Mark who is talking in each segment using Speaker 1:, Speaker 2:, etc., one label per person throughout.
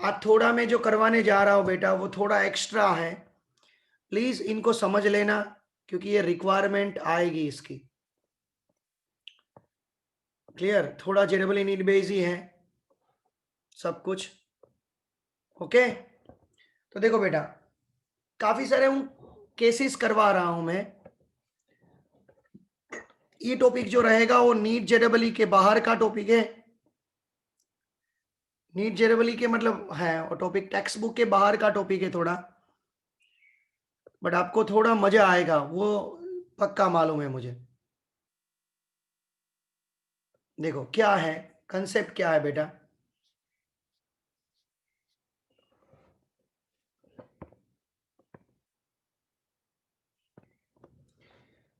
Speaker 1: आज थोड़ा मैं जो करवाने जा रहा हूं बेटा वो थोड़ा एक्स्ट्रा है, प्लीज इनको समझ लेना क्योंकि ये रिक्वायरमेंट आएगी इसकी। क्लियर? थोड़ा जेरेबल नीड बेस ही है सब कुछ। ओके, तो देखो बेटा, काफी सारे हूं केसेस करवा रहा हूं मैं। ये टॉपिक जो रहेगा वो नीट जेरेबली के बाहर का टॉपिक है। नीट जेरेबली के मतलब है और टॉपिक टेक्स्ट बुक के बाहर का टॉपिक है थोड़ा, बट आपको थोड़ा मजा आएगा वो पक्का मालूम है मुझे। देखो क्या है कंसेप्ट, क्या है बेटा।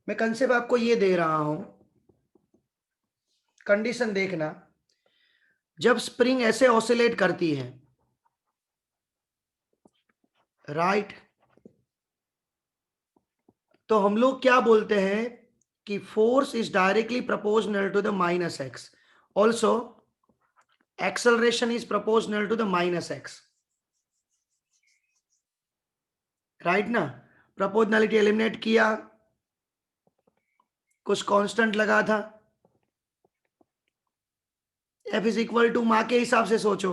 Speaker 1: मैं कंसेप्ट आपको ये दे रहा हूं, कंडीशन देखना। जब स्प्रिंग ऐसे ऑसिलेट करती है, राइट, तो हम लोग क्या बोलते हैं कि force is directly proportional to the minus x, also acceleration is proportional to the minus x, right ना। प्रोपोर्शनलिटी एलिमिनेट किया, कुछ कांस्टेंट लगा था, एफ इज इक्वल टू मां के हिसाब से सोचो,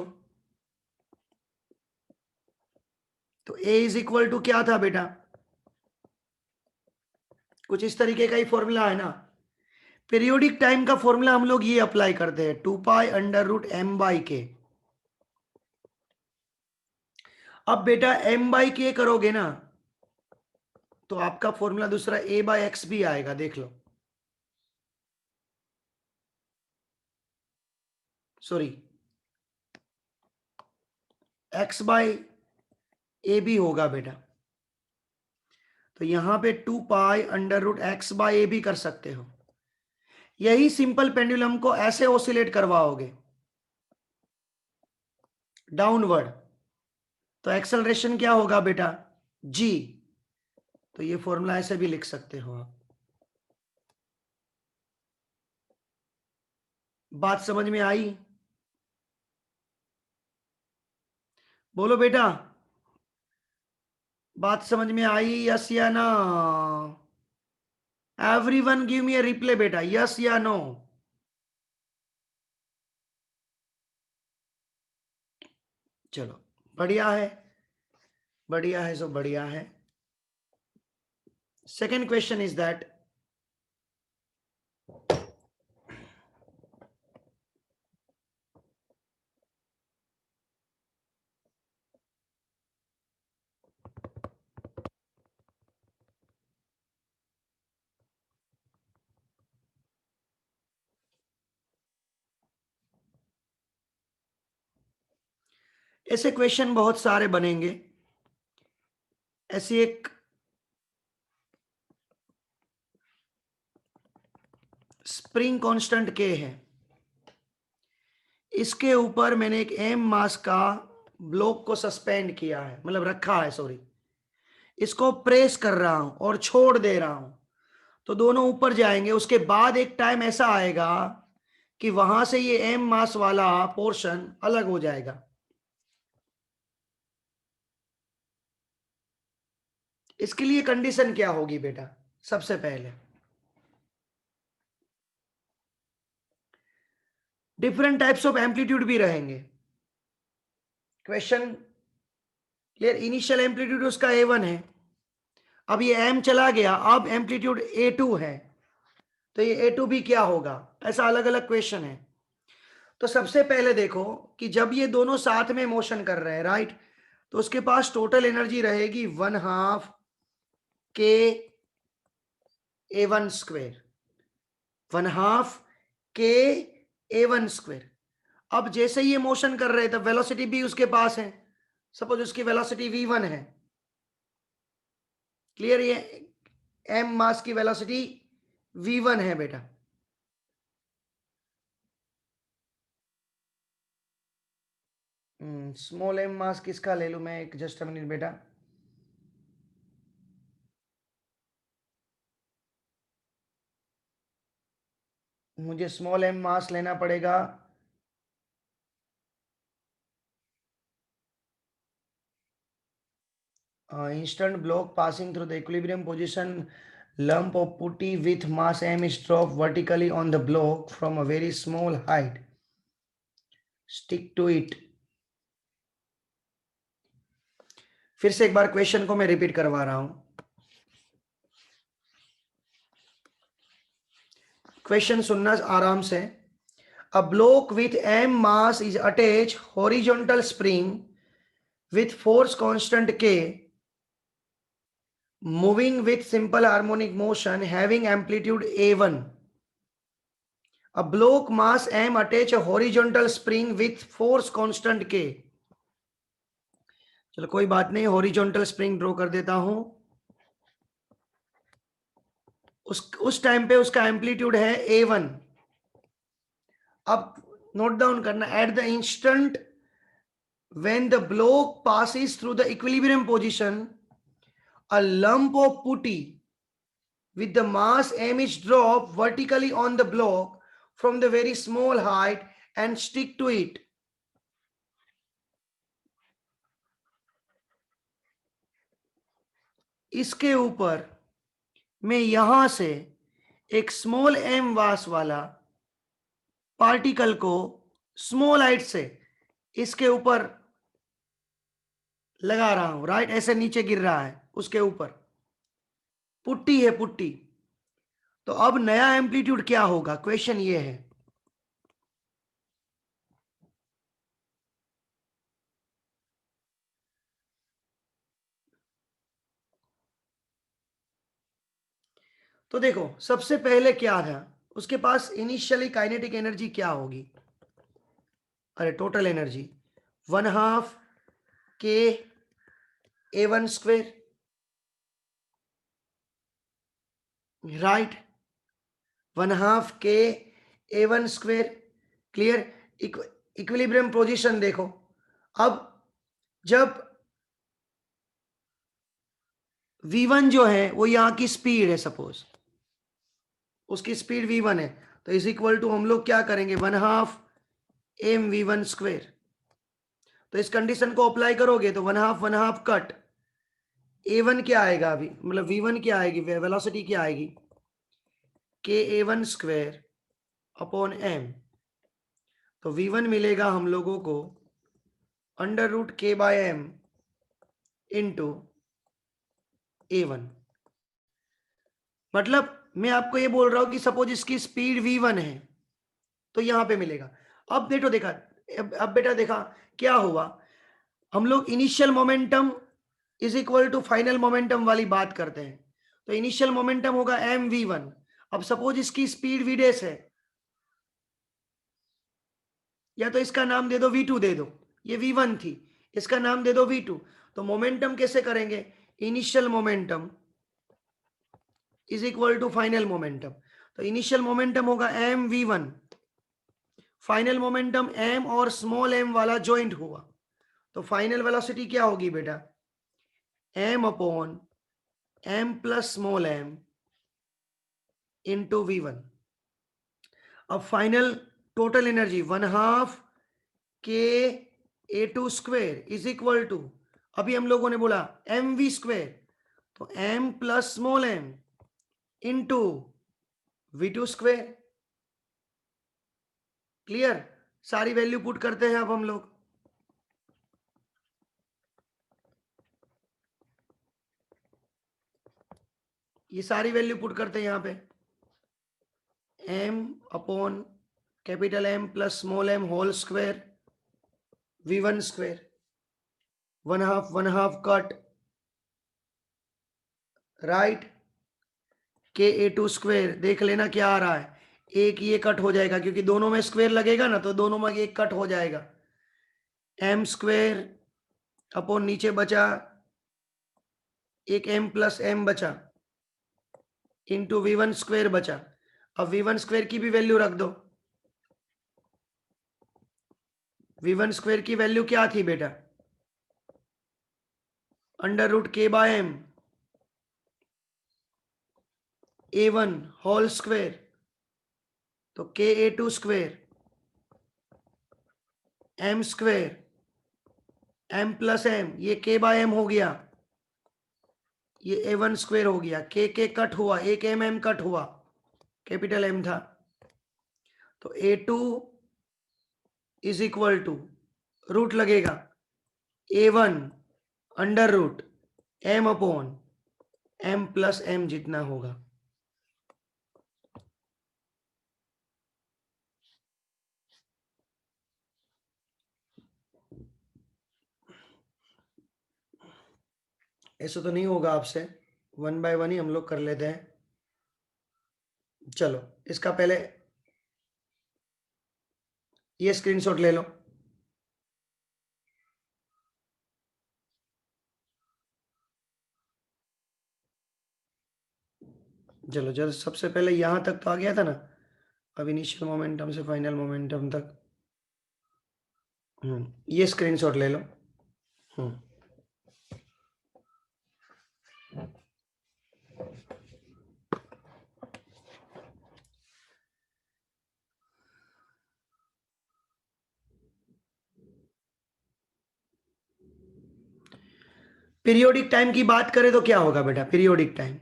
Speaker 1: तो ए इज इक्वल टू क्या था बेटा, कुछ इस तरीके का ही फॉर्मूला है ना। पीरियोडिक टाइम का फॉर्मूला हम लोग ये अप्लाई करते हैं, 2π√m/k। अब बेटा m/k करोगे ना तो आपका फॉर्मूला दूसरा a/x भी आएगा, देख लो। सॉरी, x/a भी होगा बेटा, तो यहां पे 2π√x/a भी कर सकते हो। यही सिंपल पेंडुलम को ऐसे ऑसिलेट करवाओगे डाउनवर्ड, तो एक्सेलरेशन क्या होगा बेटा, g। तो ये फॉर्मूला ऐसे भी लिख सकते हो आप। बात समझ में आई? बोलो बेटा, बात समझ में आई? यस या no? Everyone give me a reply बेटा, यस या नो? चलो, बढ़िया है, बढ़िया है, सो बढ़िया है। सेकेंड क्वेश्चन इज दैट, ऐसे क्वेश्चन बहुत सारे बनेंगे। ऐसी एक स्प्रिंग कांस्टेंट के है, इसके ऊपर मैंने एक एम मास का ब्लॉक को सस्पेंड किया है, मतलब रखा है, सॉरी, इसको प्रेस कर रहा हूं और छोड़ दे रहा हूं, तो दोनों ऊपर जाएंगे। उसके बाद एक टाइम ऐसा आएगा कि वहां से ये एम मास वाला पोर्शन अलग हो जाएगा। इसके लिए कंडीशन क्या होगी बेटा? सबसे पहले डिफरेंट टाइप्स ऑफ एम्पलीट्यूड भी रहेंगे। Question clear? इनिशियल एम्पलीट्यूड उसका A1 है, अब ये m चला गया, अब एम्पलीट्यूड A2 है, तो ये A2 भी क्या होगा? ऐसा अलग अलग क्वेश्चन है। तो सबसे पहले देखो कि जब ये दोनों साथ में मोशन कर रहे हैं, राइट, तो उसके पास टोटल एनर्जी रहेगी 1/2 के A1 स्क्वेयर, 1/2 के A1 स्क्वेयर। अब जैसे ये मोशन कर रहे हैं, तब वेलोसिटी भी उसके पास है, सपोज उसकी वेलोसिटी v1 है। क्लियर? ये m मास की वेलोसिटी v1 है बेटा। स्मॉल m मास किसका ले लूं मैं? एक जस्ट अ मिनट बेटा, मुझे स्मॉल m मास लेना पड़ेगा instant block passing through the equilibrium position, lump of putty with mass m is dropped vertically on the block from a very small height. Stick to it. फिर से एक बार question को मैं repeat करवा रहा हूं. क्वेश्चन सुनना आराम से. A block with m mass is attached horizontal spring with force constant k, moving with simple harmonic motion having amplitude a1. A block mass m attach a horizontal spring with force constant k. चलो कोई बात नहीं, horizontal spring draw कर देता हूं. उस time पे उसका एम्पलीट्यूड है a1. अब नोट डाउन करना, at the instant when the block passes through the equilibrium position, a lump of putty with the mass m is dropped vertically on the block from the very small height and stick to it. इसके ऊपर मैं यहां से एक small m मास वाला particle को small height से इसके ऊपर लगा रहा हूं. राइट, ऐसे नीचे गिर रहा है, उसके ऊपर पुट्टी है, पुट्टी. तो अब नया एम्पलीट्यूड क्या होगा, क्वेश्चन ये है. तो देखो, सबसे पहले क्या था उसके पास, इनिशियली काइनेटिक एनर्जी क्या होगी, अरे टोटल एनर्जी 1/2 के a1 स्क्वेर. राइट, 1/2 के a1 square. Clear. Equilibrium position देखो. अब जब v1 जो है वो यहां की स्पीड है, सपोज उसकी स्पीड v1 है, तो इज इक्वल टू हम लोग क्या करेंगे, 1/2 m v1 स्क्वेर. तो इस कंडीशन को अप्लाई करोगे तो 1/2 कट a1 क्या आएगा, अभी मतलब v1 क्या आएगी, वेलोसिटी क्या आएगी, के a1 स्क्वेर अपॉन m. तो v1 मिलेगा हम लोगों को √k/m इंटू a1. मतलब मैं आपको ये बोल रहा हूं कि सपोज इसकी स्पीड v1 है तो यहां पे मिलेगा. अब बेटो देखा, अब बेटा देखा क्या हुआ, हम लोग initial momentum is equal to final momentum वाली बात करते हैं. तो इनिशियल मोमेंटम होगा m v1. अब सपोज इसकी स्पीड v डैश है, या तो इसका नाम दे दो v2 दे दो, ये v1 थी, इसका नाम दे दो v2. तो मोमेंटम कैसे करेंगे, initial momentum is equal to final momentum. तो इनिशियल मोमेंटम होगा m v1, final momentum m और स्मॉल m वाला ज्वाइंट हुआ. तो फाइनल वेलोसिटी क्या होगी बेटा, m upon m plus small m into v1. अब फाइनल टोटल एनर्जी 1/2 के a2 square is equal to, अभी हम लोगों ने बोला mv स्क्वेर, तो m plus small m into v2 square. Clear. सारी वैल्यू पुट करते हैं अब हम लोग. ये सारी वैल्यू पुट करते हैं यहां पे, m upon capital M plus small m whole square v1 square, 1/2 cut. Right, K a2 square देख लेना क्या आ रहा है, एक ये कट हो जाएगा क्योंकि दोनों में स्क्वेर लगेगा ना, तो दोनों में एक कट हो जाएगा. m स्क्वेर अपॉन नीचे बचा एक m प्लस m बचा इंटू v1 स्क्वेर बचा. अब v1 स्क्वेर की भी वैल्यू रख दो. v1 स्क्वेर की वैल्यू क्या थी बेटा, √k/m a1 होल स्क्वेर. तो के a2 square m square m plus m, ये k/m हो गया. ये A1 स्क्वायर हो गया, के कट हुआ, एक mm कट हुआ, कैपिटल M था, तो A2 is equal to root लगेगा A1 under root M upon M plus M जितना होगा। ऐसा तो नहीं होगा आपसे, 1 बाय 1 ही हम लोग कर लेते हैं। चलो इसका पहले ये स्क्रीनशॉट ले लो। चलो जब सबसे पहले यहां तक तो आ गया था ना, अब इनिशियल मोमेंटम से फाइनल मोमेंटम तक। ये स्क्रीनशॉट ले लो। पीरियोडिक टाइम की बात करें तो क्या होगा बेटा, पीरियोडिक टाइम,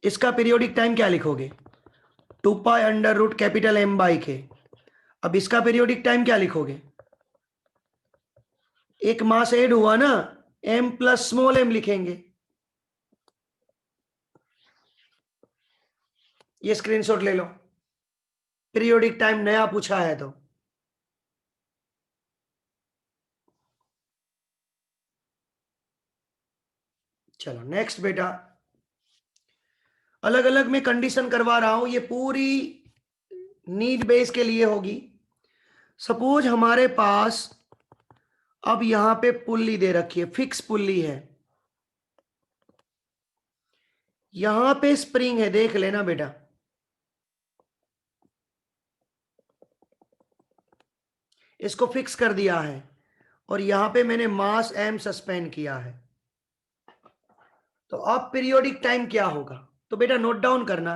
Speaker 1: इसका पीरियोडिक टाइम क्या लिखोगे, 2 pi under root capital M by K. अब इसका पीरियोडिक टाइम क्या लिखोगे, एक मास ऐड हुआ ना, M प्लस स्मॉल m लिखेंगे। ये स्क्रीनशॉट ले लो, पीरियोडिक टाइम नया पूछा है तो। चलो नेक्स्ट बेटा, अलग अलग में कंडीशन करवा रहा हूं, ये पूरी नीड बेस के लिए होगी। सपोज हमारे पास अब यहां पे पुल्ली दे रखी है, फिक्स पुल्ली है, यहां पे स्प्रिंग है, देख लेना बेटा, इसको फिक्स कर दिया है, और यहां पे मैंने मास M सस्पेंड किया है। तो अब पीरियोडिक टाइम क्या होगा, तो बेटा नोट डाउन करना,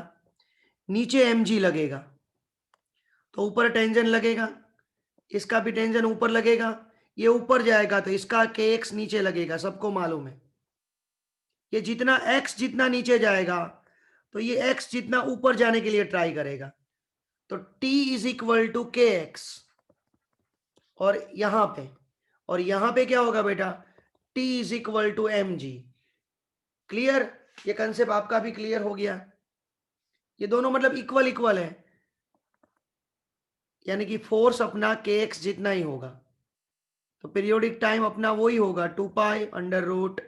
Speaker 1: नीचे mg लगेगा, तो ऊपर टेंजन लगेगा, इसका भी टेंजन ऊपर लगेगा, ये ऊपर जाएगा तो इसका kx नीचे लगेगा, सबको मालूम है। ये जितना x जितना नीचे जाएगा तो ये x जितना ऊपर जाने के लिए ट्राई करेगा, तो t is equal to K x, और यहां पे क्या होगा बेटा, t is equal to M G. Clear, ये कंसेप्ट आपका भी क्लियर हो गया, ये दोनों मतलब इक्वल इक्वल है, यानी कि फोर्स अपना के एक्स जितना ही होगा, तो पीरियोडिक टाइम अपना वही होगा 2 pi under root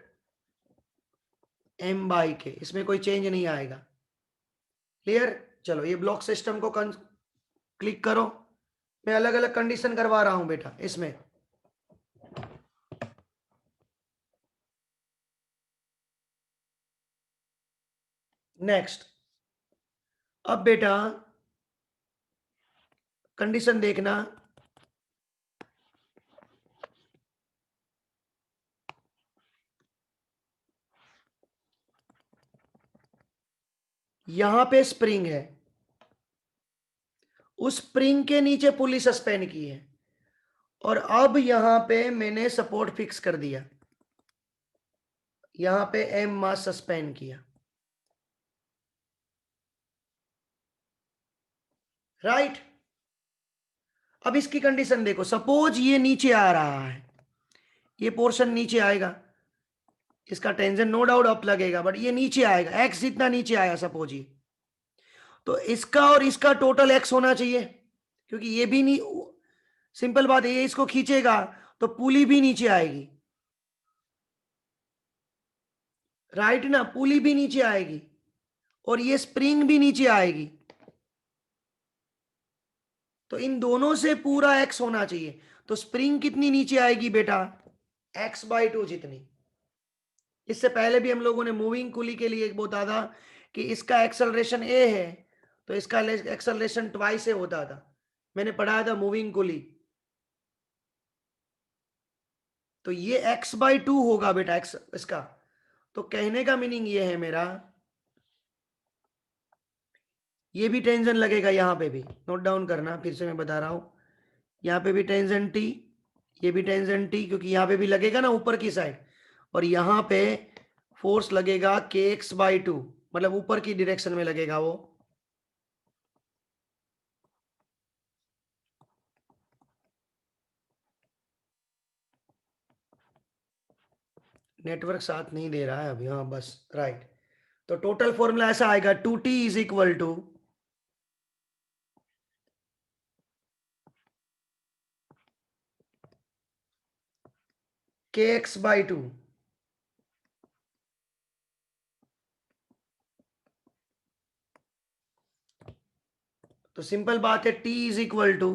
Speaker 1: M by K, इसमें कोई चेंज नहीं आएगा। क्लियर, चलो ये ब्लॉक सिस्टम को क्लिक करो, मैं अलग अलग कंडीशन करवा रहा हूं बेटा इसमें। नेक्स्ट, अब बेटा कंडीशन देखना, यहां पे स्प्रिंग है, उस स्प्रिंग के नीचे पुली सस्पेंड की है, और अब यहां पे मैंने सपोर्ट फिक्स कर दिया, यहां पे M मास सस्पेंड किया, राइट। अब इसकी कंडीशन देखो, सपोज ये नीचे आ रहा है, ये पोर्शन नीचे आएगा, इसका टेंशन नो डाउट अप लगेगा, बट ये नीचे आएगा, x जितना नीचे आया सपोज ये, तो इसका और इसका टोटल x होना चाहिए, क्योंकि ये भी नहीं, सिंपल बात है, ये इसको खींचेगा तो पुली भी नीचे आएगी, राइट ना, पुली भी नीचे आएगी और ये स्प्रिंग भी नीचे आएगी, तो इन दोनों से पूरा x होना चाहिए, तो स्प्रिंग कितनी नीचे आएगी बेटा, x/2 जितनी। इससे पहले भी हम लोगों ने मूविंग कुली के लिए एक बोला था कि इसका एक्सेलरेशन a है तो इसका एक्सेलरेशन ट्वाइस से होता था, मैंने पढ़ाया था मूविंग कुली, तो ये x/2 होगा बेटा x इसका। तो कहने का मीनिंग ये है मेरा, ये भी टेंशन लगेगा, यहां पे भी नोट डाउन करना, फिर से मैं बता रहा हूं, यहाँ पे भी टेंशन t, ये भी टेंशन t, क्योंकि यहाँ पे भी लगेगा ना ऊपर की साइड, और यहां पे फोर्स लगेगा kx/2, मतलब ऊपर की डायरेक्शन में लगेगा वो। नेटवर्क साथ नहीं दे रहा है अभी, हाँ बस राइट। तो टोटल फॉर्मूला ऐसा आएगा 2t is equal to kx/2। तो सिंपल बात है, t is equal to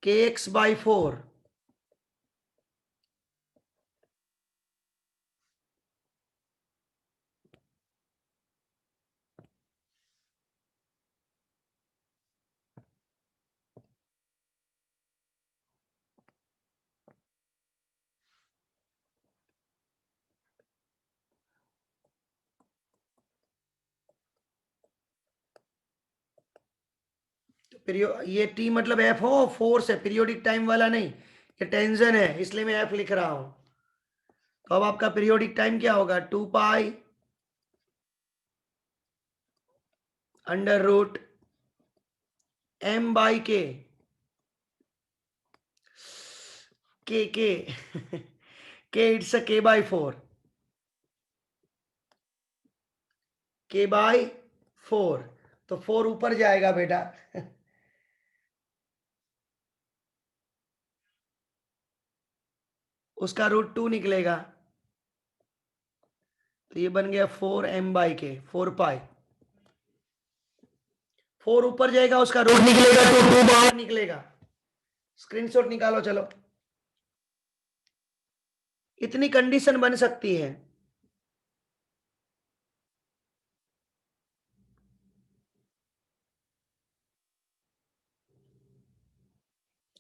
Speaker 1: kx/4। ये टी मतलब एफ हो, फोर्स है, पीरियोडिक टाइम वाला नहीं, ये टेंशन है, इसलिए मैं एफ लिख रहा हूं। तो अब आपका पीरियोडिक टाइम क्या होगा, 2 पाई √m/k। के के इट्स अ k/4, k/4। तो 4 ऊपर जाएगा बेटा उसका √2 निकलेगा, तो ये बन गया 4m/k, 4 पाई। 4 ऊपर जाएगा, उसका रूट निकलेगा, तो 2 बाहर निकलेगा। स्क्रीनशॉट निकालो चलो। इतनी कंडीशन बन सकती है।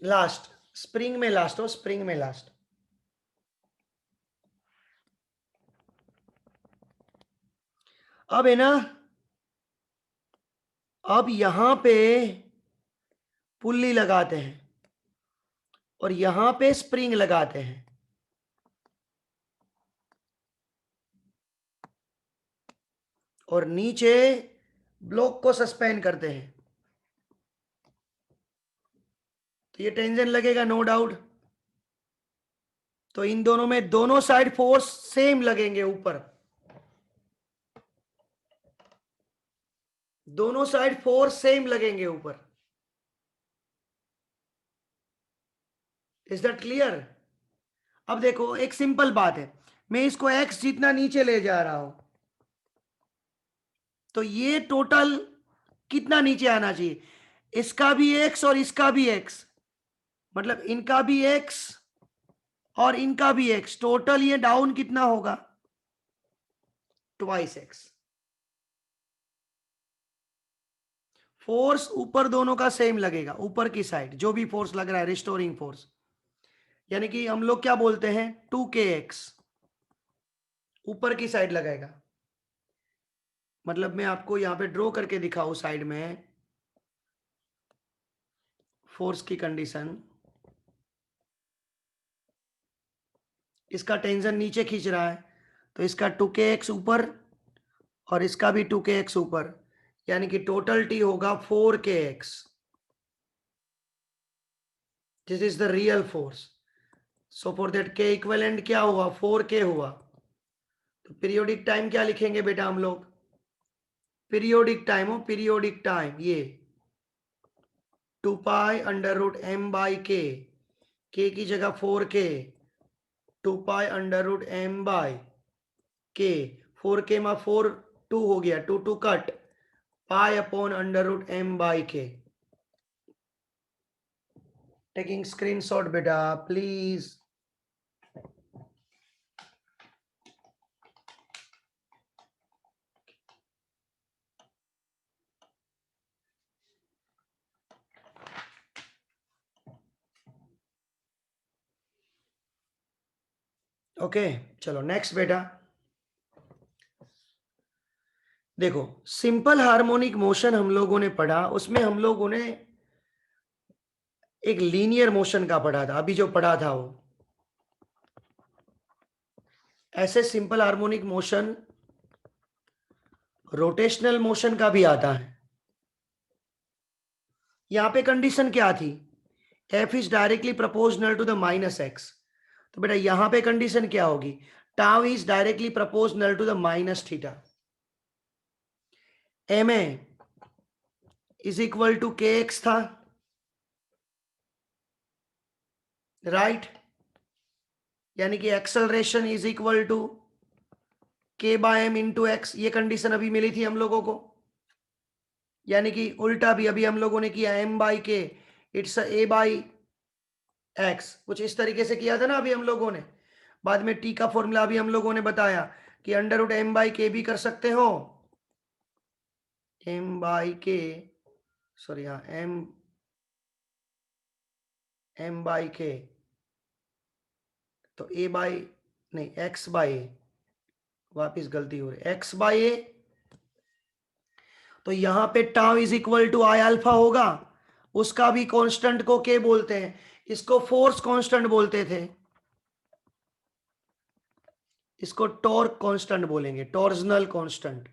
Speaker 1: लास्ट, स्प्रिंग में लास्ट हो, स्प्रिंग में लास्ट। अब है ना, अब यहां पे पुल्ली लगाते हैं और यहां पे स्प्रिंग लगाते हैं, और नीचे ब्लॉक को सस्पेंड करते हैं। तो ये टेंशन लगेगा नो डाउट। तो इन दोनों में दोनों साइड फोर्स सेम लगेंगे ऊपर, दोनों साइड फोर्स सेम लगेंगे ऊपर। Is that clear? अब देखो एक सिंपल बात है, मैं इसको x जितना नीचे ले जा रहा हूं, तो ये टोटल कितना नीचे आना चाहिए, इसका भी x और इसका भी x, मतलब इनका भी x और इनका भी x, टोटल ये डाउन कितना होगा, ट्वाइस x। फोर्स ऊपर दोनों का सेम लगेगा, ऊपर की साइड जो भी फोर्स लग रहा है, रिस्टोरिंग फोर्स, यानी कि हम लोग क्या बोलते हैं, 2kx ऊपर की साइड लगेगा। मतलब मैं आपको यहां पे ड्रॉ करके दिखाऊं साइड में फोर्स की कंडीशन, इसका टेंशन नीचे खींच रहा है, तो इसका 2kx ऊपर और इसका भी 2kx ऊपर, यानी कि टोटल टी होगा 4kx। This is the real force. So for that k equivalent क्या हुआ, 4k हुआ। तो पीरियोडिक टाइम क्या लिखेंगे बेटा हम लोग, पीरियोडिक टाइम हो, पीरियोडिक टाइम ये 2 पाई √m/k, k की जगह 4k, 2 पाई √m/k, 4k में 4 2 हो गया, 2 2 कट, पाई/√m/k। टेकिंग स्क्रीनशॉट बेटा प्लीज। ओके चलो नेक्स्ट बेटा, देखो सिंपल हार्मोनिक मोशन हम लोगों ने पढ़ा, उसमें हम लोगों ने एक लीनियर मोशन का पढ़ा था, अभी जो पढ़ा था वो, ऐसे simple harmonic motion rotational motion का भी आता है। यहां पे कंडीशन क्या थी, F is directly proportional to the minus x. तो बेटा यहां पे कंडीशन क्या होगी, tau is directly proportional to the minus theta. M A is equal to K x था, राइट, यानी कि acceleration is equal to K by M into x. ये कंडीशन अभी मिली थी हम लोगों को, यानी कि उल्टा भी अभी हम लोगों ने किया, एम बाई के इट्स ए बाई एक्स, कुछ इस तरीके से किया था ना अभी हम लोगों ने। बाद में टी का फॉर्मूला अभी हम लोगों ने बताया कि अंडर रूट एम बाई के भी कर सकते हो, एम बाई के, सॉरी हाँ, एम बाई के, तो ए बाई नहीं, एक्स बाई ए, वापिस गलती हो रही, एक्स बाई ए। तो यहां पे tau is equal to I alpha होगा, उसका भी कांस्टेंट को के बोलते हैं, इसको फोर्स कांस्टेंट बोलते थे, इसको टॉर्क कांस्टेंट बोलेंगे, टॉर्जनल कांस्टेंट।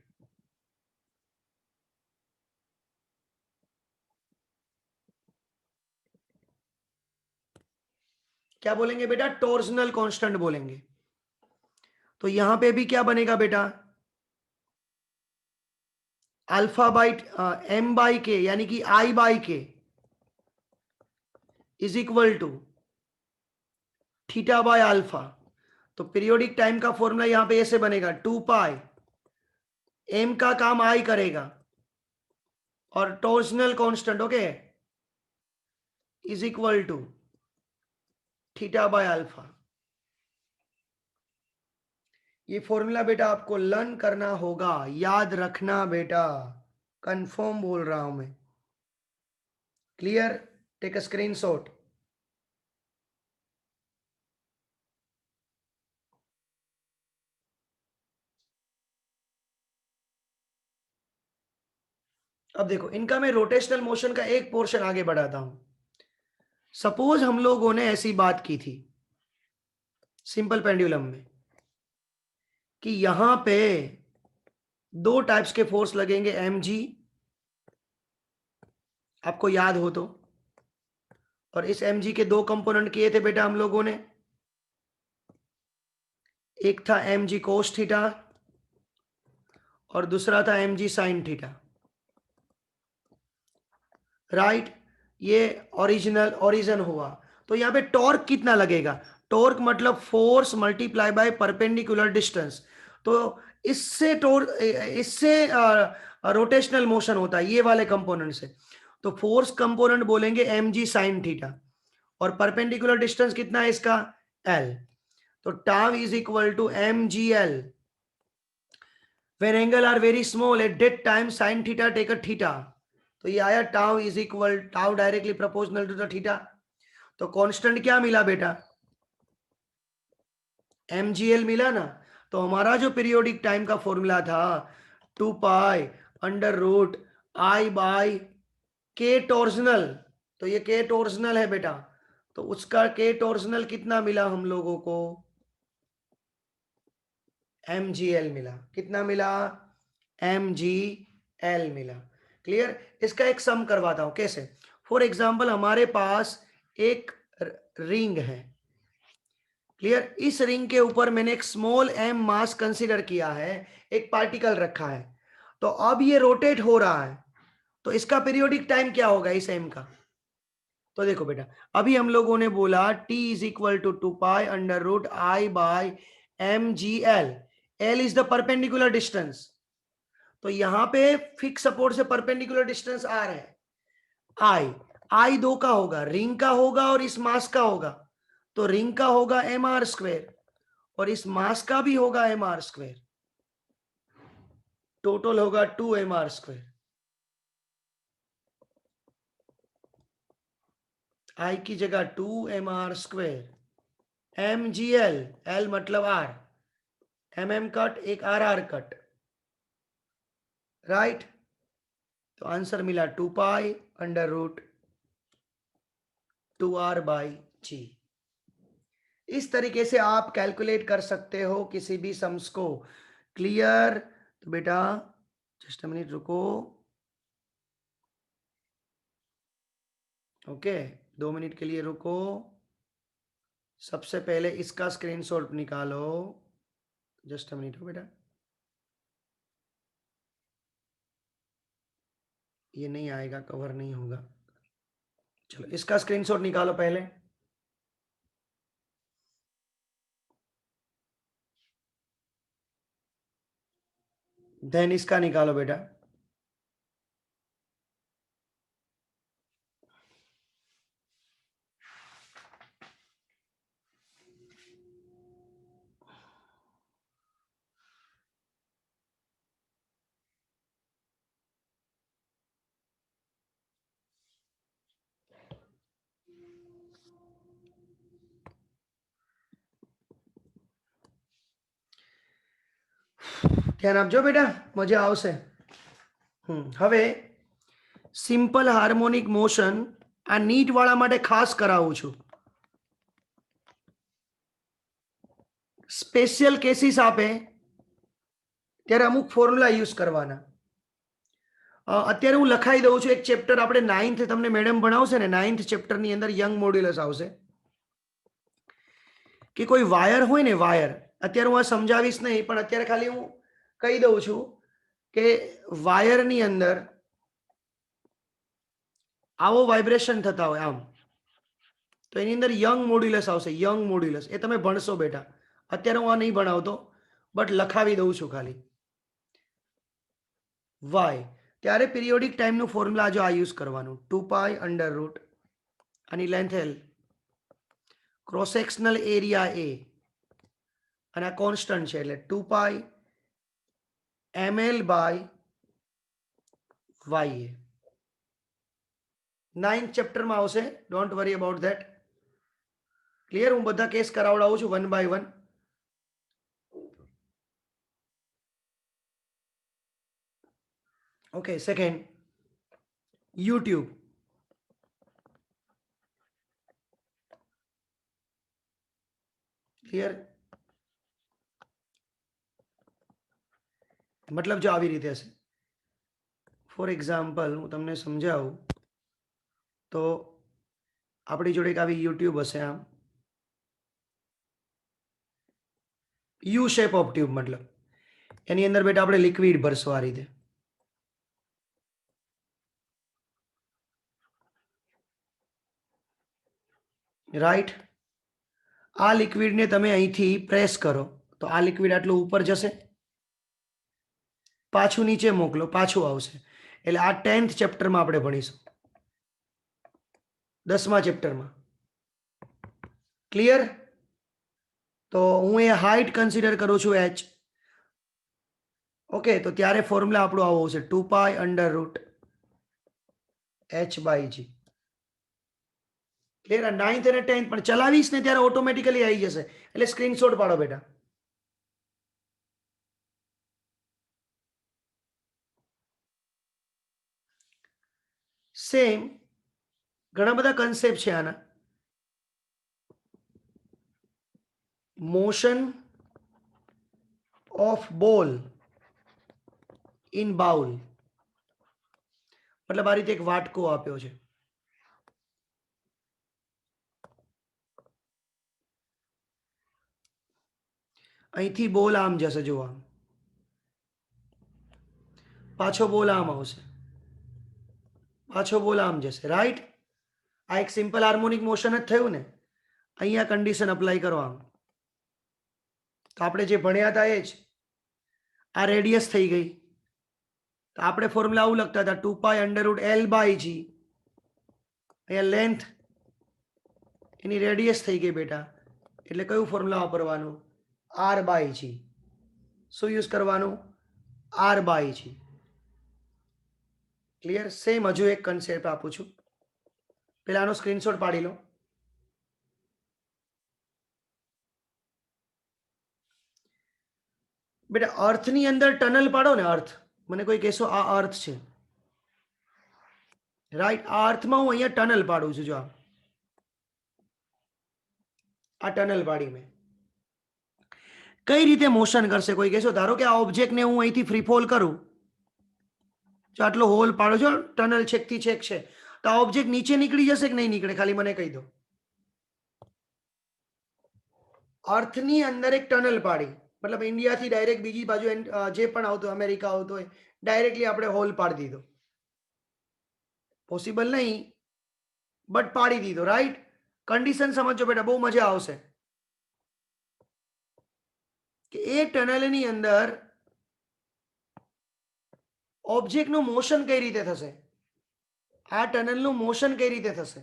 Speaker 1: क्या बोलेंगे बेटा, टॉर्जनल कांस्टेंट बोलेंगे। तो यहां पे भी क्या बनेगा बेटा, alpha by M by K, यानी कि I by K is equal to theta by alpha. तो पीरियोडिक टाइम का फॉर्मूला यहां पे ऐसे बनेगा, 2 पाई, एम का काम आई करेगा और torsional constant okay is equal to theta by alpha. ये फॉर्मूला बेटा आपको लर्न करना होगा, याद रखना बेटा, कंफर्म बोल रहा हूं मैं। Clear, take a screenshot. अब देखो इनका मैं रोटेशनल मोशन का एक पोर्शन आगे बढ़ाता हूं। सपोज हम लोगों ने ऐसी बात की थी सिंपल पेंडुलम में कि यहां पे दो टाइप्स के फोर्स लगेंगे, एम जी, आपको याद हो तो, और इस एम जी के दो कंपोनेंट किए थे बेटा हम लोगों ने, एक था एम जी कोस थीटा और दूसरा था M G sine theta, right. ये ओरिजिन हुआ। तो यहाँ पे टॉर्क कितना लगेगा, टॉर्क मतलब force multiply by perpendicular distance. तो इससे रोटेशनल मोशन होता है ये वाले कंपोनेंट से। तो फोर्स कंपोनेंट बोलेंगे एम जी साइन थीटा, और परपेंडिकुलर डिस्टेंस कितना है इसका, एल। तो tau is equal to M G L, when angle are very small at that time sine theta take a theta. तो ये आया tau is equal, tau directly proportional to the theta. तो constant क्या मिला बेटा, mgl मिला ना। तो हमारा जो पीरियोडिक टाइम का फॉर्मूला था 2 pi under root I by K torsional, तो ये के टॉर्जनल है बेटा, तो उसका के टॉर्जनल कितना मिला हम लोगों को, mgl मिला। कितना मिला, mgl मिला। क्लियर, इसका एक सम करवाता हूं कैसे। फॉर एग्जाम्पल हमारे पास एक रिंग है, क्लियर, इस रिंग के ऊपर मैंने एक स्मॉल एम मास कंसीडर किया है, एक पार्टिकल रखा है। तो अब ये रोटेट हो रहा है, तो इसका पीरियोडिक टाइम क्या होगा इस एम का। तो देखो बेटा, अभी हम लोगों ने बोला t is equal to 2 pi under root I by M G L, L is the perpendicular distance. तो यहां पे फिक्स सपोर्ट से परपेंडिकुलर डिस्टेंस आर है, आई, आई दो का होगा, रिंग का होगा और इस मास का होगा। तो रिंग का होगा एम आर स्क्वेयर और इस मास का भी होगा एम आर स्क्वेयर, टोटल होगा 2 mr स्क्वेयर। आई की जगह 2 mr square, M G L, L मतलब आर, एम एम कट एक आर आर कट, राइट। तो आंसर मिला 2 pi under root 2r by G. इस तरीके से आप कैलकुलेट कर सकते हो किसी भी सम्स को। क्लियर? तो बेटा जस्ट मिनट रुको। ओके, 2 मिनट के लिए रुको। सबसे पहले इसका स्क्रीनशॉट निकालो। जस्ट मिनट हो बेटा, ये नहीं आएगा, कवर नहीं होगा। चलो इसका स्क्रीनशॉट निकालो पहले। देन इसका निकालो बेटा। ધ્યાન આપજો બેટા, મજા આવશે. હવે સિમ્પલ હાર્મોનિક મોશન આ નીટ વાળા માટે ખાસ કરાવું છું. સ્પેશિયલ કેસીસ આપે ત્યારે અમુક ફોર્મ્યુલા યુઝ કરવાના. અત્યારે હું લખાઈ દઉં છું એક ચેપ્ટર, આપણે 9th તમને મેડમ ભણાવશે ને, 9th ચેપ્ટરની અંદર યંગ મોડ્યુલસ આવશે. કે કોઈ વાયર હોય ને, વાયર, અત્યારે હું આ સમજાવીશ નહીં, પણ અત્યારે ખાલી હું કહી દઉં છું કે વાયરની અંદર આવો વાઇબ્રેશન થતા હોય આમ, તો એની અંદર યંગ મોડ્યુલસ આવશે. યંગ મોડ્યુલસ એ તમે ભણશો બેટા. અત્યારે હું આ નહીં ભણાવતો, બટ લખાવી દઉં છું ખાલી. વાય ત્યારે પિરિયોડિક ટાઈમનું ફોર્મ્યુલા જો આ યુઝ કરવાનું, 2π√, આની length L, cross sectional area A, અને આ કોન્સ્ટન્ટ છે એટલે 2π ml/ya. 9th ચેપ્ટરમાં આવશે, don't worry about that. Clear? હું બધા કેસ કરાવડાવું છું 1 by 1. Okay, second YouTube. Clear? મતલબ જો આવી રીતે હશે. ફોર એક્ઝામ્પલ હું તમને સમજાવું તો આપણી જોડે એક આવી યુટ્યુબ હશે, આમ યુ શેપ ઓફ ટ્યુબ, મતલબ એની અંદર બેટા આપણે લિક્વિડ ભરશું આ રીતે. રાઈટ? આ લિક્વિડને તમે અહીંથી પ્રેસ કરો તો આ લિક્વિડ આટલું ઉપર જશે, પાછું નીચે મોકલો, પાછું આવશે. એટલે આ 10th ચેપ્ટરમાં આપણે ભણીશું, 10મા ચેપ્ટરમાં. ક્લિયર? તો હું એ હાઇટ કન્સિડર કરું છું h. ઓકે, તો ત્યારે ફોર્મ્યુલા આપણું આવો છે 2π√h/g. ક્લિયર? 9th અને 10th પણ ચલાવીશ ને ત્યારે ઓટોમેટિકલી આવી જશે, એટલે સ્ક્રીનશોટ પાડો બેટા. સેમ ઘણા બધા કન્સેપ્ટ છે આના. Motion of ball in bowl, મતલબ આ રીતે એક વાટકો આપ્યો છે, અહીંથી બોલ આમ જશે, જુઓ આમ, પાછો બોલ આમ આવશે, પાછો બોલ આમ જશે. રાઈટ? આ એક સિમ્પલ હાર્મોનિક મોશન જ થયું ને. અહીંયા કન્ડિશન અપ્લાય કરો આમ, તો આપણે જે ભણ્યા હતા એ જ. આ રેડિયસ થઈ ગઈ, તો આપણે ફોર્મ્યુલા આવું લખતા હતા 2π√L/g. અહીંયા લેન્થ એની રેડિયસ થઈ ગઈ બેટા, એટલે કયું ફોર્મ્યુલા વાપરવાનું? R/g. શું યુઝ કરવાનું? R/g. ક્લિયર? સેમ હજુ એક કન્સેપ્ટ આપું છું, પેલા આનો સ્ક્રીનશોટ પાડી લો. બેટા અર્થની અંદર ટનલ પાડો ને, અર્થ. મને કોઈ કહેશો આ અર્થ છે, રાઈટ? આ અર્થમાં હું અહીંયા ટનલ પાડું છું. જો આ ટનલ પાડીને કઈ રીતે મોશન કરશે કોઈ કહેશો? ધારો કે આ ઓબ્જેક્ટને હું અહીંથી ફ્રી ફોલ કરું, જો આટલો હોલ પાડો છો, ટનલ છેકથી છેક છે, તો આ ઓબ્જેક્ટ નીચે નીકળી જશે કે નહીં નીકળે? ખાલી મને કહી દો. અર્થની અંદર એક ટનલ પાડી, મતલબ ઇન્ડિયાથી ડાયરેક્ટ બીજી બાજુ જે પણ આવતું અમેરિકા આવતું હોય ડાયરેક્ટલી આપણે હોલ પાડી દીધો. પોસિબલ નહીં, બટ પાડી દીધો, રાઈટ? કન્ડિશન સમજો બેટા, બહુ મજા આવશે. કે એ ટનલની અંદર ઓબ્જેક્ટનું મોશન કઈ રીતે થશે? આ ટનલનું મોશન કઈ રીતે થશે?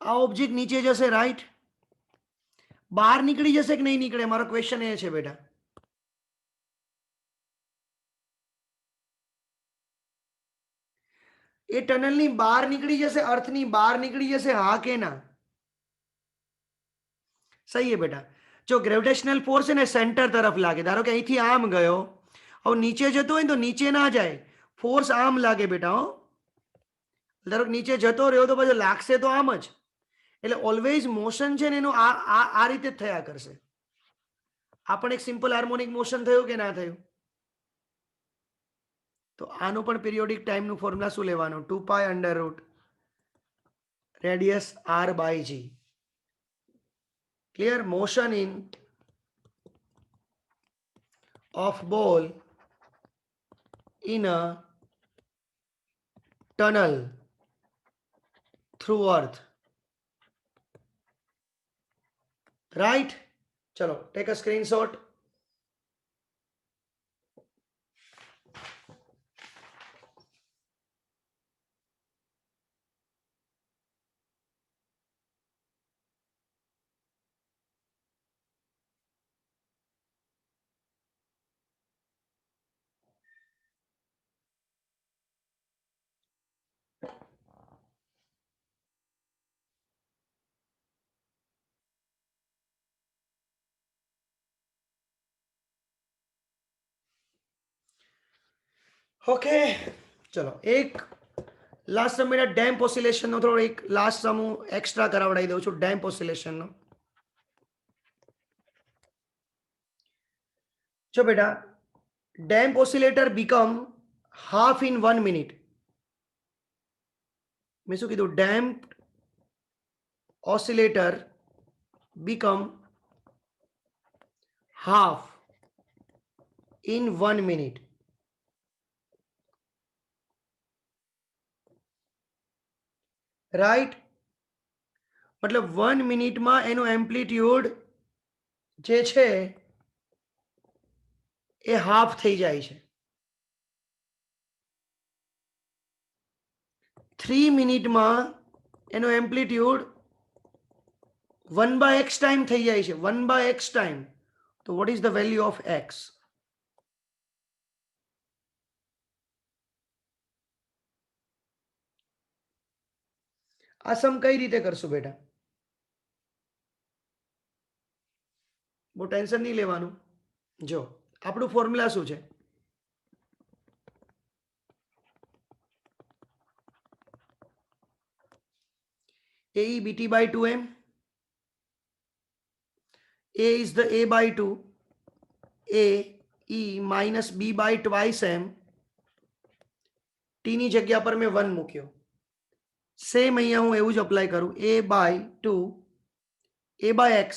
Speaker 1: આ ઓબ્જેક્ટ નીચે જશે, રાઈટ? બહાર નીકળી જશે કે નહીં નીકળે? મારો ક્વેશ્ચન એ છે બેટા. એ ટનલની બહાર નીકળી જશે, અર્થની બહાર નીકળી જશે, હા કે ના? સહી है બેટા. જો ગ્રેવિટેશનલ ફોર્સ છે ને સેન્ટર તરફ લાગે, ધારો કે અહીંથી આમ ગયો, હવે નીચે જતો હોય ને તો નીચે ના જાય, ફોર્સ આમ લાગે બેટા. હો, ધારો કે નીચે જતો રહ્યો તો પછી લાગશે તો આમ જ. એટલે ઓલવેઝ મોશન છે ને એનું આ રીતે જ થયા કરશે. આ પણ એક સિમ્પલ હાર્મોનિક મોશન થયું કે ના થયું? તો આનું પણ પિરિયોડિક ટાઈમનું ફોર્મ્યુલા શું લેવાનું? 2 pi under root radius r by g. Clear? Motion in of ball in a tunnel through earth, right? चलो take a screenshot. ઓકે, ચલો એક લાસ્ટ સમ મેરા ડેમ્પ ઓસિલેશનનો થોડો એક લાસ્ટ સમ હું એક્સ્ટ્રા કરાવડાવી દઉં છું ડેમ્પ ઓસિલેશનનો. જો બેટા, damp oscillator become half in 1 minute. મેં શું કીધું? Damp oscillator become half in 1 minute. Right? મતલબ 1 મિનિટમાં એનું એમ્પ્લિટ્યુડ જે છે એ હાફ થઈ જાય છે. 3 મિનિટમાં એનો એમ્પ્લિટ્યુડ 1/x ટાઈમ થઈ જાય છે. 1/x time. તો what is the value of x? આ સમ કઈ રીતે કરશું બેટા? બહુ ટેન્શન નહીં લેવાનું. જો આપણું ફોર્મ્યુલા શું છે? AE BT by 2m. A is the A by 2. A E minus B by twice m. T ની જગ્યા પર મેં 1 મૂક્યો. સેમ અહીંયા હું એવું જ અપ્લાય કરું. A by 2 A by x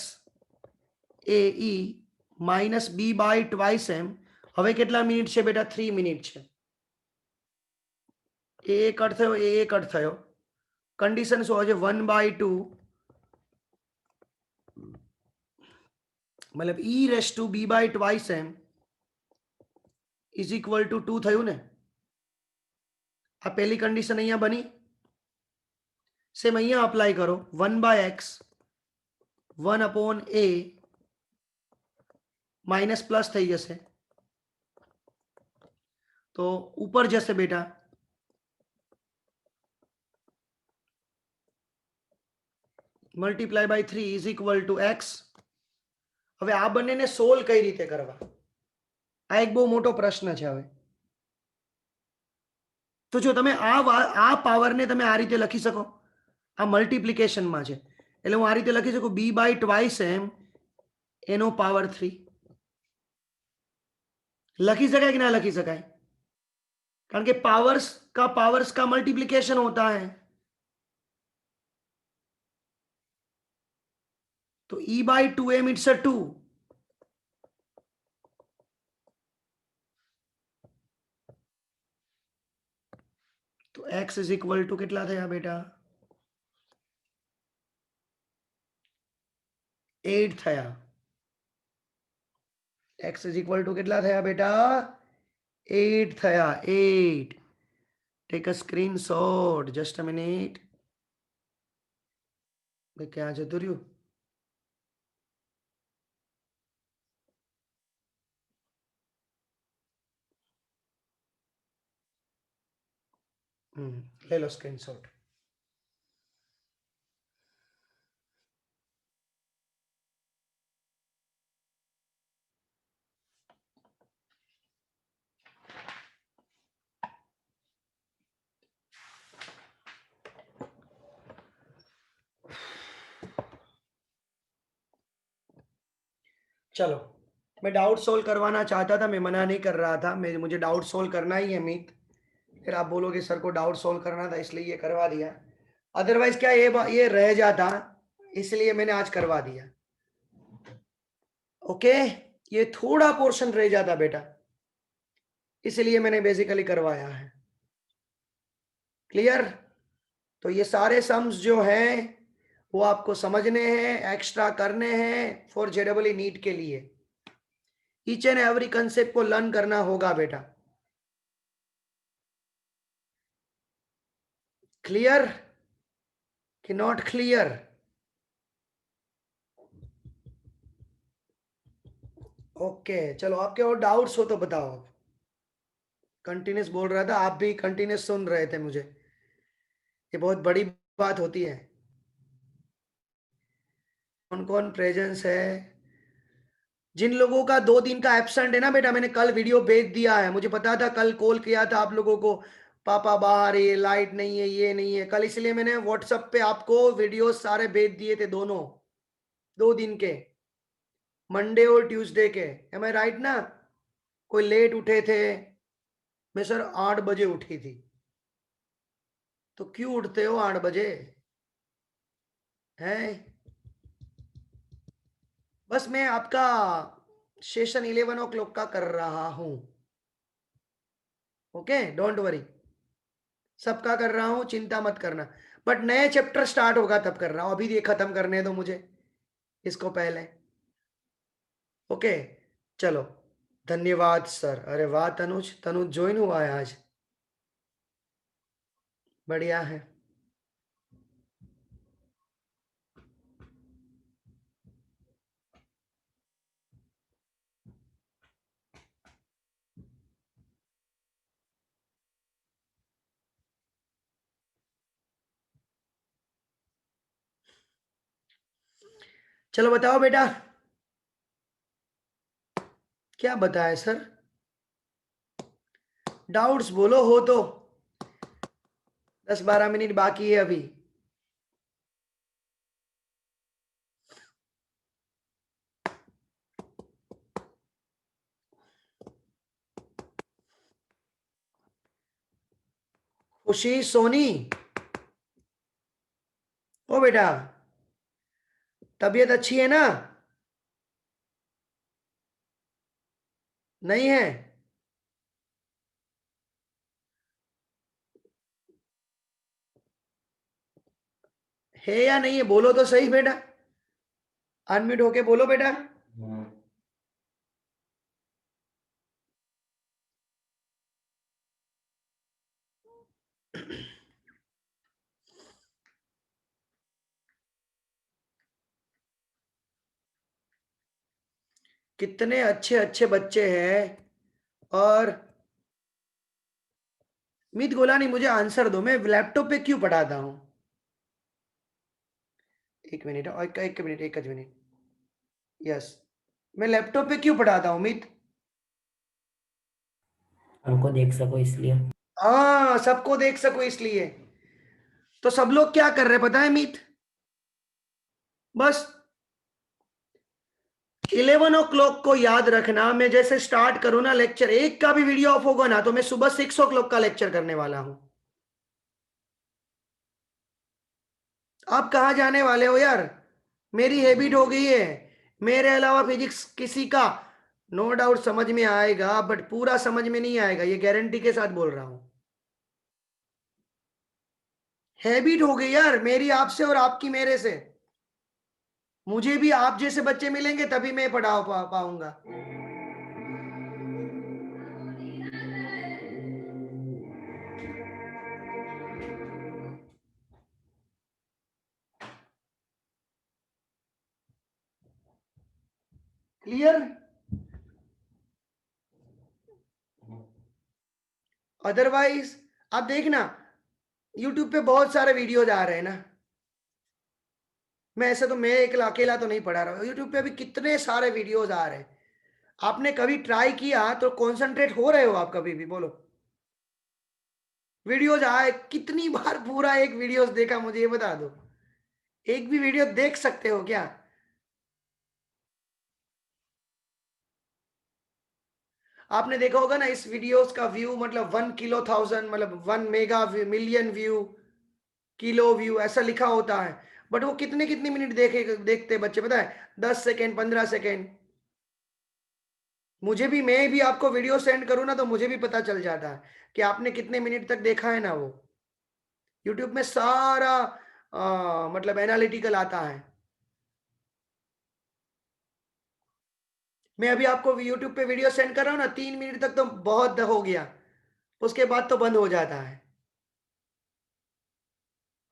Speaker 1: A E minus B by twice m. હવે કેટલા મિનિટ છે બેટા? 3 મિનિટ છે. એ કટ થયો, એ કટ થયો. કન્ડિશન શું હશે? 1/2 मतलब e raise to b by twice m is equal to 2 થયું ને આ પહેલી કન્ડિશન અહીંયા બની સેમ અહીંયા અપ્લાય કરો 1 by x 1 upon a minus plus થઈ જશે तो ऊपर जैसे बेटा multiply by 3 is equal to x હવે આ બંનેને સોલ્વ કઈ રીતે કરવા આ એક બહુ મોટો પ્રશ્ન છે હવે તો જો તમે આ પાવરને તમે આ રીતે લખી શકો આ મલ્ટીપ્લિકેશનમાં છે એટલે હું આ રીતે લખી શકું b બાય ટ્વાઇસ m એનો પાવર 3 लखी सकाय कि ना लखी सकाय कारण के पावर्स का मल्टीप्लिकेशन होता है तो e bye 2m it's a 2 तो x इज इक्वल टू कितना थया बेटा 8 थया x इज इक्वल टू कितना थया बेटा 8 थया 8 take a screenshot just a minute भाई क्या जतु रह्यु ले लो स्क्रीनशॉट चलो मैं डाउट सोल्व करवाना चाहता था मैं मना नहीं कर रहा था मुझे डाउट सोल्व करना ही है मीत फिर आप बोलोगे सर को डाउट सोल्व करना था इसलिए ये करवा दिया अदरवाइज क्या ये रह जाता इसलिए मैंने आज करवा दिया ओके ये थोड़ा पोर्शन रह जाता बेटा इसलिए मैंने बेसिकली करवाया है क्लियर तो ये सारे सम्स जो हैं वो आपको समझने हैं एक्स्ट्रा करने हैं फॉर जेडबल नीट के लिए ईच एंड एवरी कंसेप्ट को लर्न करना होगा बेटा क्लियर कि नॉट क्लियर ओके चलो आपके और डाउट्स हो तो बताओ कंटिन्यूस बोल रहा था आप भी कंटिन्यूस सुन रहे थे मुझे ये बहुत बड़ी बात होती है कौन कौन प्रेजेंस है जिन लोगों का 2 दिन का एब्सेंट है ना बेटा मैंने कल वीडियो भेज दिया है मुझे पता था कल कॉल किया था आप लोगों को पापा बाहर है लाइट नहीं है ये नहीं है कल इसलिए मैंने व्हाट्सएप पे आपको वीडियो सारे भेज दिए थे दोनों 2 दिन के मंडे और ट्यूसडे के एम आई राइट ना कोई लेट उठे थे मैं सर 8 बजे उठी थी तो क्यों उठते हो 8 बजे हैं बस मैं आपका सेशन 11 o'clock का कर रहा हूं ओके डोंट वरी सबका कर रहा हूं चिंता मत करना बट नए चैप्टर स्टार्ट होगा तब कर रहा हूं अभी ये खत्म करने दो मुझे इसको पहले ओके चलो धन्यवाद सर अरे वाह तनुज तनुज ज्वाइन हुआ है आज बढ़िया है चलो बताओ बेटा क्या बताए सर डाउट्स बोलो हो तो 10-12 मिनट बाकी है अभी खुशी सोनी ओ बेटा तबीयत अच्छी है ना नहीं है या नहीं है बोलो तो सही बेटा अनम्यूट होके बोलो बेटा कितने अच्छे अच्छे बच्चे हैं। और मीत गोलानी, मुझे आंसर दो, मैं लैपटॉप पे क्यों पढ़ाता हूँ? एक मिनट, और एक मिनट, एक मिनट। यस, मैं लैपटॉप पे क्यों पढ़ाता हूँ मीत?
Speaker 2: हमको देख सको इसलिए।
Speaker 1: हाँ, सबको देख सको इसलिए। तो सब लोग क्या कर रहे हैं पता है मीत? बस 11 o'clock को याद रखना, मैं जैसे स्टार्ट करूँ ना लेक्चर, एक का भी वीडियो ऑफ होगा ना तो मैं सुबह 6 o'clock का लेक्चर करने वाला हूं। आप कहाँ जाने वाले हो यार? मेरी हैबिट हो गई है, मेरे अलावा फिजिक्स किसी का नो डाउट समझ में आएगा, बट पूरा समझ में नहीं आएगा, ये गारंटी के साथ बोल रहा हूं। हैबिट हो गई यार मेरी आपसे और आपकी मेरे से। मुझे भी आप जैसे बच्चे मिलेंगे तभी मैं पढ़ा पाऊंगा। क्लियर? अदरवाइज आप देखना, यूट्यूब पे बहुत सारे वीडियोज आ रहे हैं ना। मैं ऐसे तो मैं एक अकेला तो नहीं पढ़ा रहा हूँ, यूट्यूब पे अभी कितने सारे वीडियोज आ रहे हैं। आपने कभी ट्राई किया तो कंसंट्रेट हो रहे हो आप कभी भी? बोलो। वीडियोज आए कितनी बार, पूरा एक वीडियोज देखा मुझे ये बता दो। एक भी वीडियो देख सकते हो क्या? आपने देखा होगा ना इस वीडियोस का व्यू, मतलब 1 किलो 1000, मतलब 1 mega million view, kilo view ऐसा लिखा होता है। बट वो कितने कितने मिनट देखते बच्चे पता है? 10 सेकेंड, 15 सेकेंड। मुझे भी, मैं भी आपको वीडियो सेंड करूँ ना तो मुझे भी पता चल जाता है कि आपने कितने मिनट तक देखा है ना। वो यूट्यूब में सारा मतलब एनालिटिकल आता है। मैं अभी आपको यूट्यूब पे वीडियो सेंड कर रहा हूँ ना, 3 मिनट तक तो बहुत हो गया, उसके बाद तो बंद हो जाता है।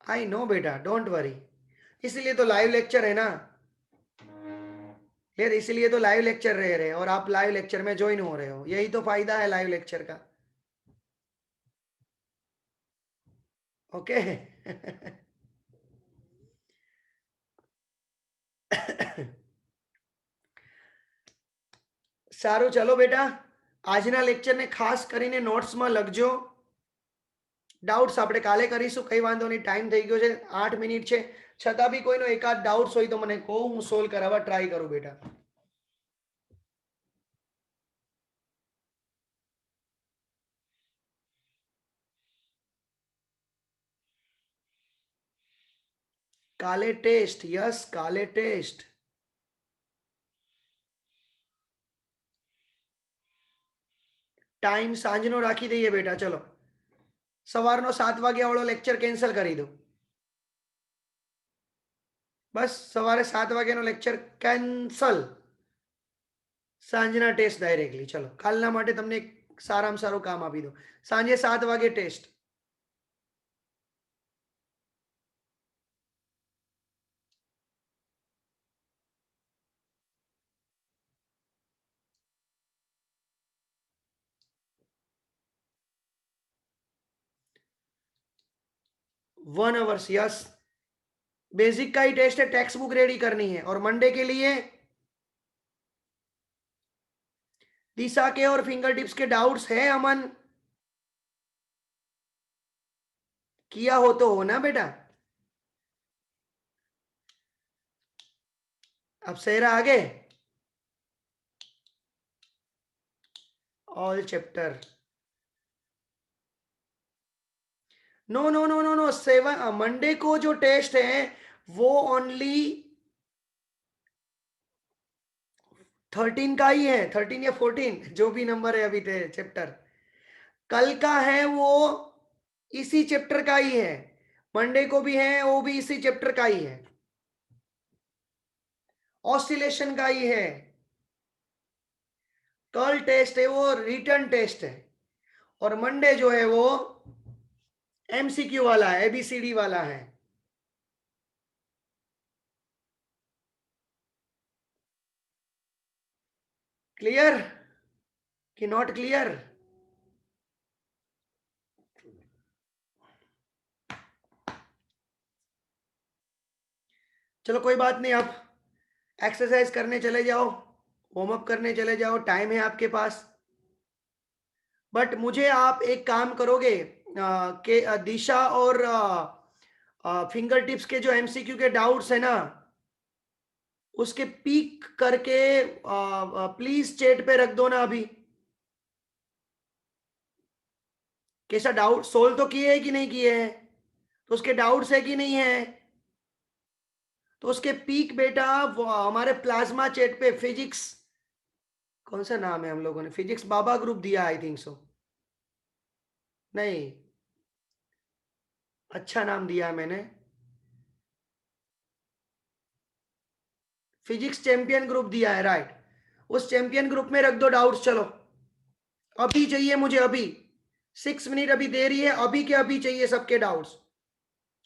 Speaker 1: आई नो बेटा, डोंट वरी। इसलिए तो लाइव लेक्चर है ना यार, इसलिए तो लाइव लेक्चर रह रहे हैं और आप लाइव लेक्चर में ज्वाइन हो रहे हो, यही तो फायदा है लाइव लेक्चर का। ओके। સારું ચલો બેટા, આજના લેક્ચરને ખાસ કરીને નોટ્સમાં લખજો। ડાઉટ્સ આપણે કાલે કરીશું, કઈ વાંધો નહીં, ટાઈમ થઈ ગયો છે, 8 મિનિટ છે। છતાં બી કોઈનો એકાદ ડાઉટ્સ હોય તો મને કહો, હું સોલ્વ કરાવવા ટ્રાય કરું બેટા। કાલે ટેસ્ટ, યસ કાલે ટેસ્ટ। ટાઈમ સાંજનો રાખી દઈએ બેટા, ચલો સવારનો 7 વાગ્યા વાળો લેક્ચર કેન્સલ કરી દો। બસ સવારે 7 વાગ્યાનો લેક્ચર કેન્સલ, સાંજના ટેસ્ટ ડાયરેક્ટલી। ચલો કાલના માટે તમને એક સારામાં સારું કામ આપી દો, સાંજે 7 વાગે ટેસ્ટ। 1 hours, yes. बेसिक का ही टेस्ट है, टेक्स्ट बुक रेडी करनी है। और मंडे के लिए दिशा के और फिंगर टिप्स के डाउट्स है अमन? किया हो तो हो ना बेटा। अब सेहरा आगे, all chapter. No no no no no, 7 Monday को जो टेस्ट है वो ओनली 13 का ही है, 13 या 14, जो भी नंबर है अभी चैप्टर। कल का है वो इसी चैप्टर का ही है, मंडे को भी है वो भी इसी चैप्टर का ही है, ऑसिलेशन का ही है। कल टेस्ट है वो रिटर्न टेस्ट है, और मंडे जो है वो एमसीक्यू वाला है, एबीसीडी वाला है। क्लियर कि नॉट क्लियर? चलो कोई बात नहीं, अब एक्सरसाइज करने चले जाओ, वार्म अप करने चले जाओ, टाइम है आपके पास। बट मुझे आप एक काम करोगे कि दिशा और फिंगर टिप्स के जो एमसीक्यू के डाउट्स है ना, उसके पीक करके प्लीज चैट पे रख दो ना अभी। कैसा डाउट सोल्व तो किए है कि नहीं किए हैं? तो उसके डाउट्स है कि नहीं है? तो उसके पीक बेटा वो हमारे प्लाज्मा चैट पे फिजिक्स, कौन सा नाम है हम लोगों ने, फिजिक्स बाबा ग्रुप दिया आई थिंक सो, नहीं अच्छा नाम दिया है मैंने, फिजिक्स चैंपियन ग्रुप दिया है, राइट। उस चैंपियन ग्रुप में रख दो डाउट्स। चलो अभी चाहिए मुझे, अभी 6 मिनट अभी दे रही है, अभी के अभी चाहिए सबके डाउट्स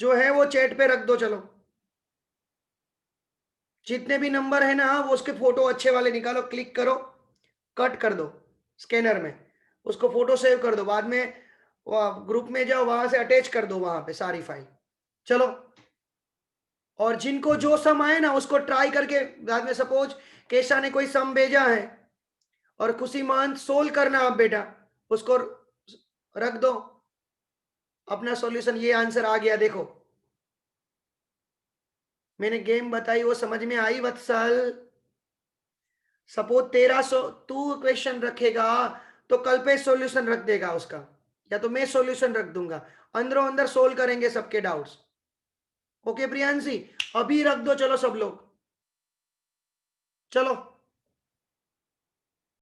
Speaker 1: जो है वो चैट पे रख दो। चलो जितने भी नंबर है ना वो उसके फोटो अच्छे वाले निकालो, क्लिक करो, कट कर दो स्कैनर में, उसको फोटो सेव कर दो, बाद में ग्रुप में जाओ, वहां से अटैच कर दो वहां पे सारी फाइल। चलो, और जिनको जो सम आए ना उसको ट्राई करके, बाद में सपोज केशा ने कोई सम भेजा है और खुशी मान सोल्व करना आप बेटा, उसको रख दो अपना सॉल्यूशन, ये आंसर आ गया देखो, मैंने गेम बताई वो समझ में आई वत्सल? सपोज 1300 तू क्वेश्चन रखेगा तो कल पे सॉल्यूशन रख देगा उसका, या तो मैं सॉल्यूशन रख दूंगा, अंदरों अंदर सोल्व करेंगे सबके डाउट्स। ओके प्रियांशी, अभी रख दो चलो सब लोग, चलो